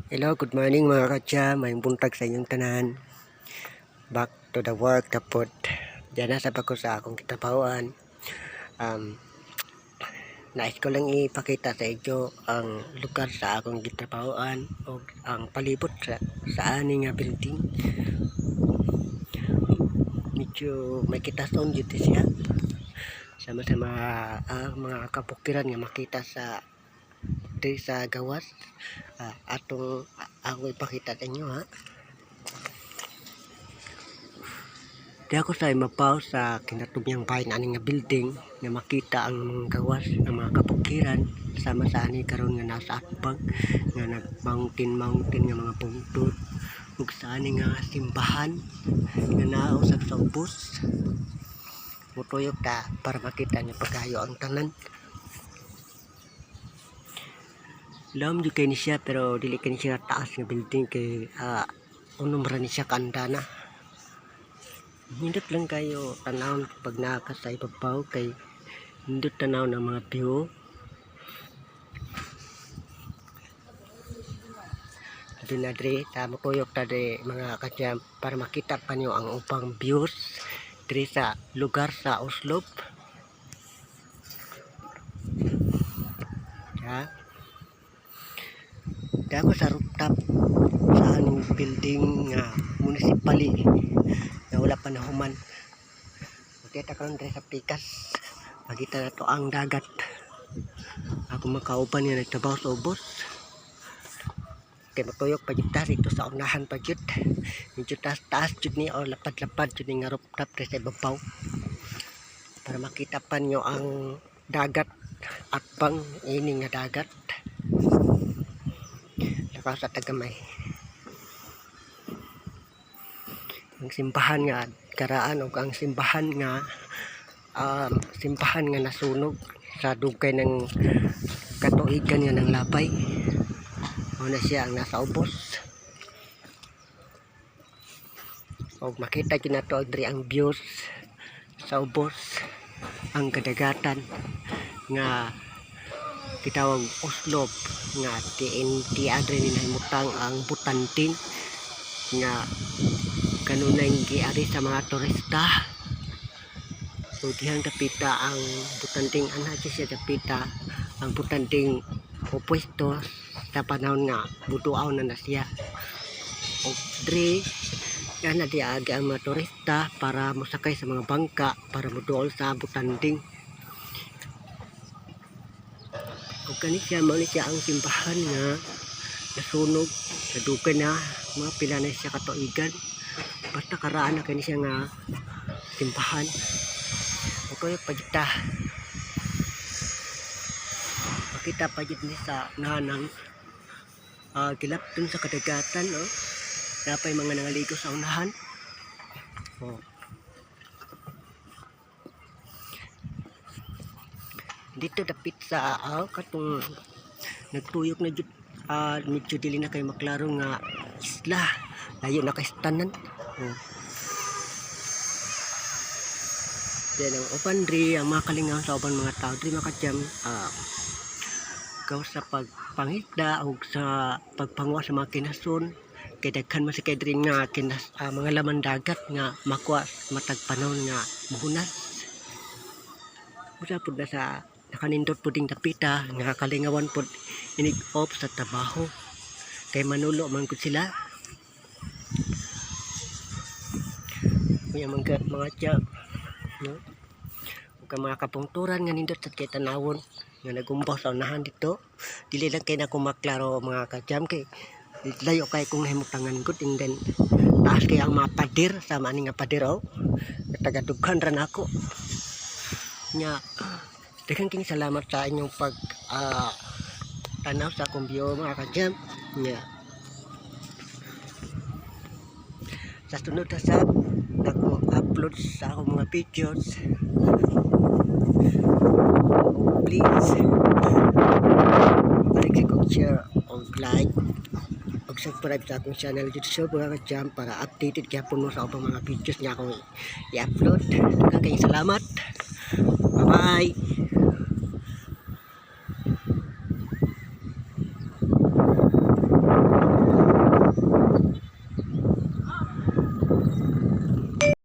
Hello, good morning mga katya. May buntag sa inyong tanan. Back to the work tapos. Diyan na sa ko sa akong kitapawan. Nais ko lang ipakita sa inyo ang lugar sa akong kitapawan o ang palibot sa aning building. Medyo may kitason dito siya. Sama-sama mga kapukiran nga makita sa gawas. Atong ako ipakita sa inyo ha. Di ako sa mapaw sa kinatubiyang bahay na aning nga building na makita ang mga gawas ng mga kapukiran sama sa ani karon nga nasa atbang nga nag mountain nga mga punto ug sa ani nga simbahan nga nausab sa ubos. Mutuyok ta para makita niyo pagkayo ang tanan. Lam di kay ni siya pero dili kay ni siya taas nga building kay unom ra ni siya kandana. Hindot lang kayo tanaw pag naka sa ibabaw kay hindot tanaw ng mga view. Doon na dre sa mutuyok ta dre mga katya para makita pa niyo ang upang views dre sa lugar sa Oslob. Ya. Dako sa rooftop sa aning building nga municipally na wala pa nahuman. Makita karon dre sa pikas. Makita na to ang dagat. Ako makauban nga nagtrabaho sa ubos. Kay matuyok pa jud dito sa unahan pa jud. Medyo taas jud ni o lapad-lapad jud nga rooftop dre sa ibabaw. Para makita pa nyo ang dagat at pang ini nga dagat. Sa tagamay ang simbahan nga karaan o ang simbahan nga nasunog sa dugay ng katuigan nga ng labay o na siya ang nasa ubos o makita nyo na to diri ang views sa ubos ang kadagatan nga kitawag Oslob nga TNT adre ni nahimutang ang butanting nga kanunay giari sa mga turista. So dihang kapita ang butanting ana siya kapita ang butanting opwesto sa panahon nga butuaw na siya. O dre kana di aga ang mga turista para mosakay sa mga bangka para moduol sa butanting. O kani siya mali siya ang simbahan nga nasunog nadugay na mga pila na siya katuigan basta karaan na kani siya nga simbahan. O kayo pagita makita pa jud ni sa nanang gilapton sa kadagatan napay mga nangaligo sa unahan. Dito dapit sa katong nagtuyok na jud medyo dili na kay maklaro nga isla layo na kay tanan. Then ang upan dri ang mga kalingaw sa uban mga tao dri makajam gaw sa pagpangitda o sa pagpangwa sa mga kinason kay daghan man sa kay dri nga mga laman dagat nga makuha matag panahon nga muhunas. Usa pud na sa nakanindot puding tapita nga kalingawan pod inig-off sa trabaho kay manulo man gud sila. Mga tiyak no? Ug mga kapungturan nga nindot sa kay tanawon nga nagumbaw sa unahan dito dili lang kay nako maklaro mga kajam kay layo kay kung nahimutangan gud and then taas kay ang mga pader sama ani nga pader tagadughan ra nako nya. Daghang king salamat sa inyong pag tanaw sa akong video mga kajam nya. Sa sunod na sa ako upload sa akong mga videos, please like, share o like o subscribe sa akong channel YouTube mga kajam para updated gyapon mo sa akong mga videos nga akong i-upload. Daghang king salamat. Bye bye.